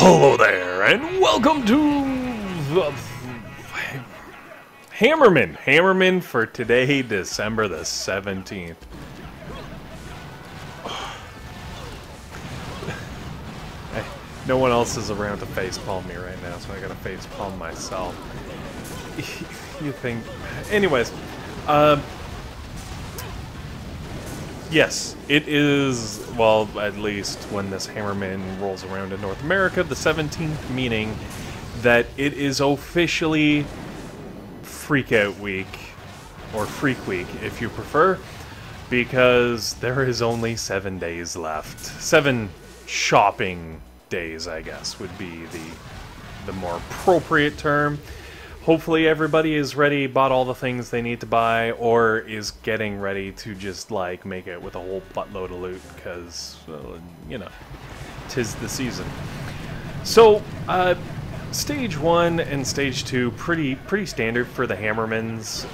Hello there, and welcome to the Hammerman for today, December the 17th. No one else is around to facepalm me right now, so I gotta facepalm myself. You think... Anyways, yes, it is, well, at least when this Hammerman rolls around in North America, the 17th, meaning that it is officially Freakout Week, or Freak Week if you prefer, because there is only 7 days left. 7 shopping days, I guess, would be the more appropriate term. Hopefully everybody is ready, bought all the things they need to buy, or is getting ready to just, like, make it with a whole buttload of loot, because, you know, 'tis the season. So, Stage 1 and Stage 2, pretty standard for the Hammermans.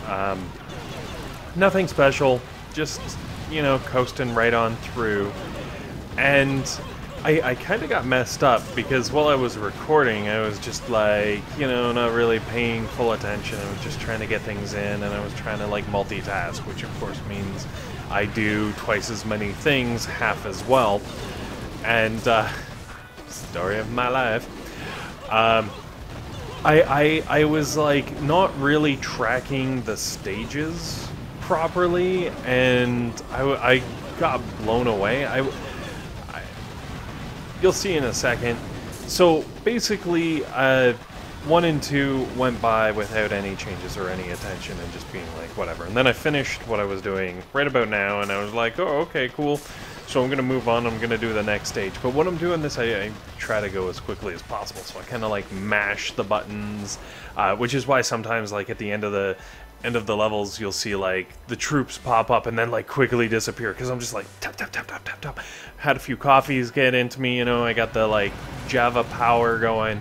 Nothing special, just, you know, coasting right on through. And I kind of got messed up because while I was recording, I was just like, you know, not really paying full attention. I was just trying to get things in, and I was trying to, like, multitask, which of course means I do twice as many things, half as well. And, story of my life. I was, like, not really tracking the stages properly, and I got blown away. You'll see in a second. So basically, 1 and 2 went by without any changes or any attention and just being like, whatever. And then I finished what I was doing right about now, and I was like, oh, okay, cool. So I'm going to move on, I'm going to do the next stage. But when I'm doing this, I try to go as quickly as possible. So I kind of, like, mash the buttons, which is why sometimes, like, at the end of the levels, you'll see, like, the troops pop up and then, like, quickly disappear, because I'm just like, tap, tap, tap, tap, tap, tap. Had a few coffees get into me, you know, I got the, like, Java power going.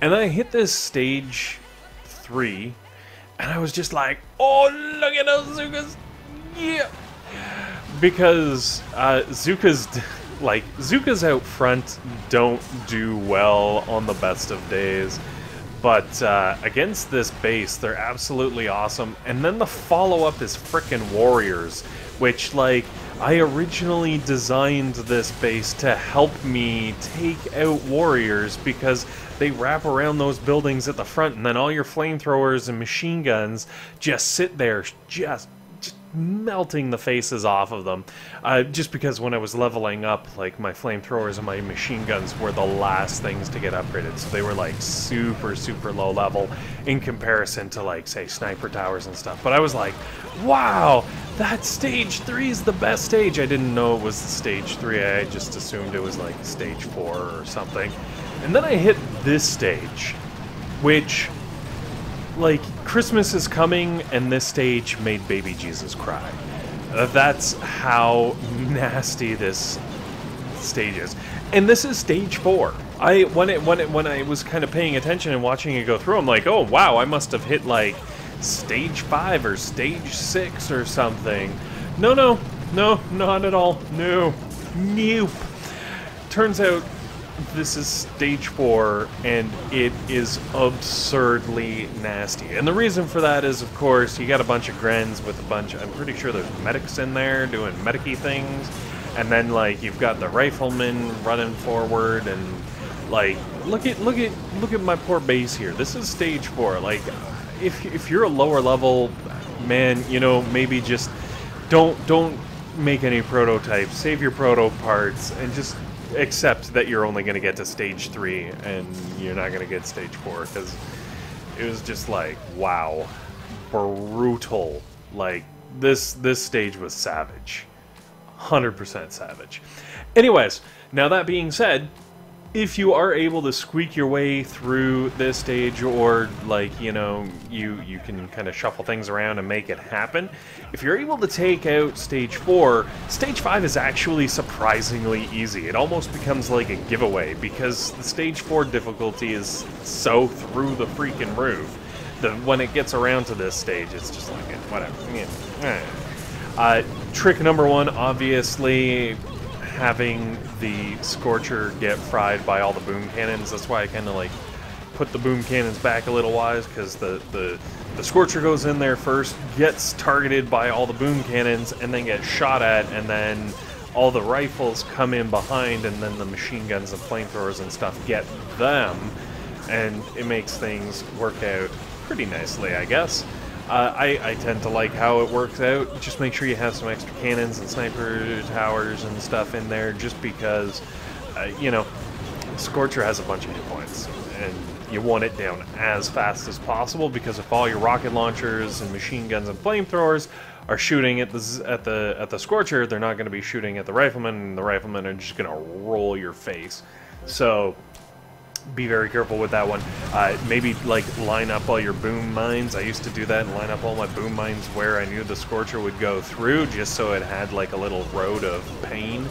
And then I hit this stage 3, and I was just like, oh, look at those Zookas! Yeah! Because, Zookas out front don't do well on the best of days. But against this base, they're absolutely awesome. And then the follow-up is frickin' Warriors, which, like, I originally designed this base to help me take out Warriors because they wrap around those buildings at the front, and then all your flamethrowers and machine guns just sit there, just melting the faces off of them. Just because when I was leveling up, like, my flamethrowers and my machine guns were the last things to get upgraded, so they were, like, super low level in comparison to, like, say, sniper towers and stuff. But I was like, wow, that stage 3 is the best stage. I didn't know it was stage 3, I just assumed it was, like, stage 4 or something. And then I hit this stage, which, like, Christmas is coming, and this stage made baby Jesus cry. That's how nasty this stage is. And this is stage 4. When I was kind of paying attention and watching it go through, I'm like, oh wow, I must have hit, like, stage 5 or stage 6 or something. No, not at all. No. Nope. Turns out this is stage 4, and it is absurdly nasty. And the reason for that is, of course, you got a bunch of Grens with a bunch, I'm pretty sure there's medics in there doing medic-y things, and then, like, you've got the Riflemen running forward, and, like, look at my poor base here. This is stage 4. Like, if you're a lower level, man, you know, maybe just don't make any prototypes, save your proto parts, and just accept that you're only going to get to stage 3 and you're not going to get stage 4, because it was just like, wow, brutal. Like, this stage was savage, 100% savage. Anyways, now that being said, if you are able to squeak your way through this stage, or, like, you know, you can kind of shuffle things around and make it happen, if you're able to take out stage 4, stage 5 is actually surprisingly easy. It almost becomes like a giveaway, because the stage 4 difficulty is so through the freaking roof that when it gets around to this stage, it's just like, whatever. Yeah. Trick number 1, obviously, having the Scorcher get fried by all the boom cannons. That's why I kind of like put the boom cannons back a little wise, because the Scorcher goes in there first, gets targeted by all the boom cannons, and then gets shot at, and then all the rifles come in behind, and then the machine guns and flamethrowers and stuff get them, and it makes things work out pretty nicely, I guess. I tend to like how it works out. Just make sure you have some extra cannons and sniper towers and stuff in there, just because, you know, Scorcher has a bunch of hit points, and you want it down as fast as possible, because if all your rocket launchers and machine guns and flamethrowers are shooting at the Scorcher, they're not going to be shooting at the Riflemen, and the Riflemen are just going to roll your face. So be very careful with that one. Maybe like line up all your boom mines. I used to do that and line up all my boom mines where I knew the Scorcher would go through, just so it had like a little road of pain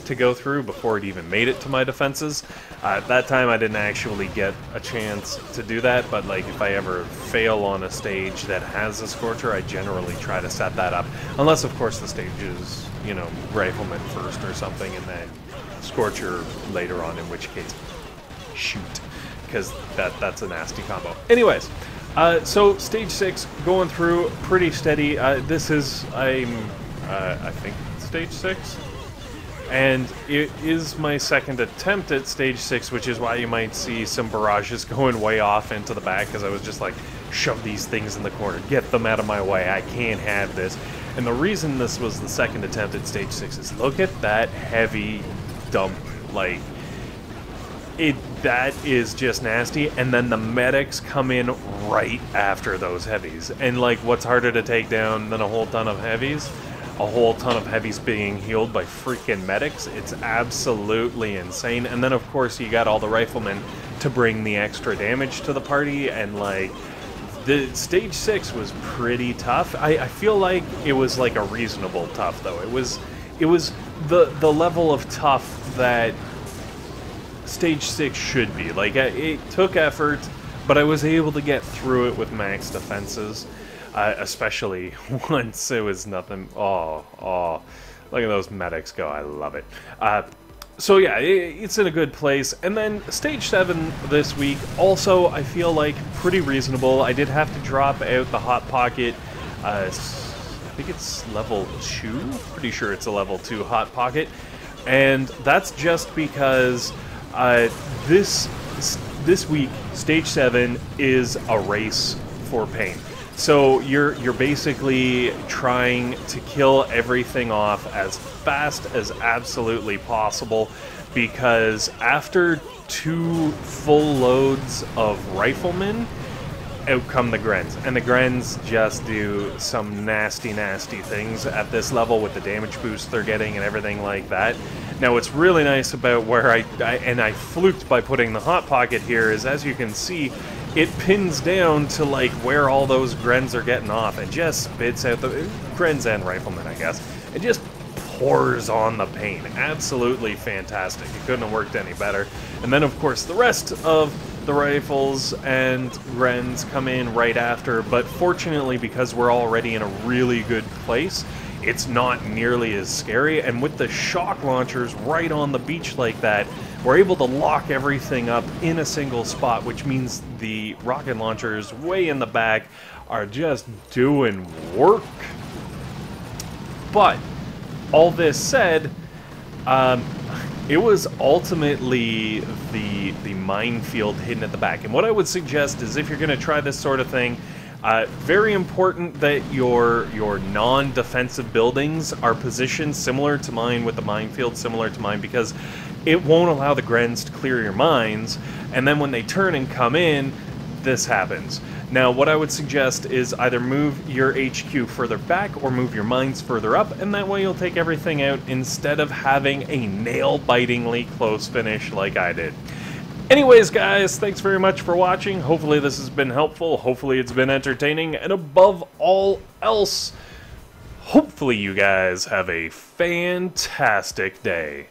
to go through before it even made it to my defenses. That time I didn't actually get a chance to do that, but like if I ever fail on a stage that has a Scorcher, I generally try to set that up. Unless of course the stage is, you know, Riflemen first or something, and then Scorcher later on, in which case shoot, because that's a nasty combo. Anyways, so stage 6 going through pretty steady. This is I think stage 6. And it is my second attempt at stage 6, which is why you might see some barrages going way off into the back, because I was just like, shove these things in the corner, get them out of my way, I can't have this. And the reason this was the second attempt at stage 6 is look at that heavy dump, like, that is just nasty. And then the medics come in right after those heavies. And like, what's harder to take down than a whole ton of heavies? A whole ton of heavies being healed by freaking medics. It's absolutely insane. And then of course you got all the Riflemen to bring the extra damage to the party, and like the stage 6 was pretty tough. I feel like it was like a reasonable tough though. It was the level of tough that stage 6 should be. Like it took effort, but I was able to get through it with max defenses. Especially once it was nothing. Oh, look at those medics go. I love it. So yeah, it's in a good place. And then stage 7 this week, also I feel like pretty reasonable. I did have to drop out the Hot Pocket. I think it's level 2. Pretty sure it's a level 2 Hot Pocket. And that's just because this week, stage 7 is a race for pain. So you're basically trying to kill everything off as fast as absolutely possible, because after 2 full loads of Riflemen, out come the Grens. And the Grens just do some nasty, nasty things at this level with the damage boost they're getting and everything like that. Now what's really nice about where I fluked by putting the Hot Pocket here is, as you can see, it pins down to like where all those Grens are getting off and just spits out the Grens and Riflemen, I guess. It just pours on the pain. Absolutely fantastic. It couldn't have worked any better. And then of course the rest of the rifles and Grens come in right after, but fortunately, because we're already in a really good place, it's not nearly as scary. And with the shock launchers right on the beach like that, we're able to lock everything up in a single spot, which means the rocket launchers way in the back are just doing work. But all this said, it was ultimately the minefield hidden at the back. And what I would suggest is, if you're going to try this sort of thing, very important that your non-defensive buildings are positioned similar to mine, with the minefield similar to mine, because it won't allow the Grens to clear your mines, and then when they turn and come in, this happens. Now, what I would suggest is either move your HQ further back or move your mines further up, and that way you'll take everything out instead of having a nail-bitingly close finish like I did. Anyways, guys, thanks very much for watching. Hopefully this has been helpful. Hopefully it's been entertaining. And above all else, hopefully you guys have a fantastic day.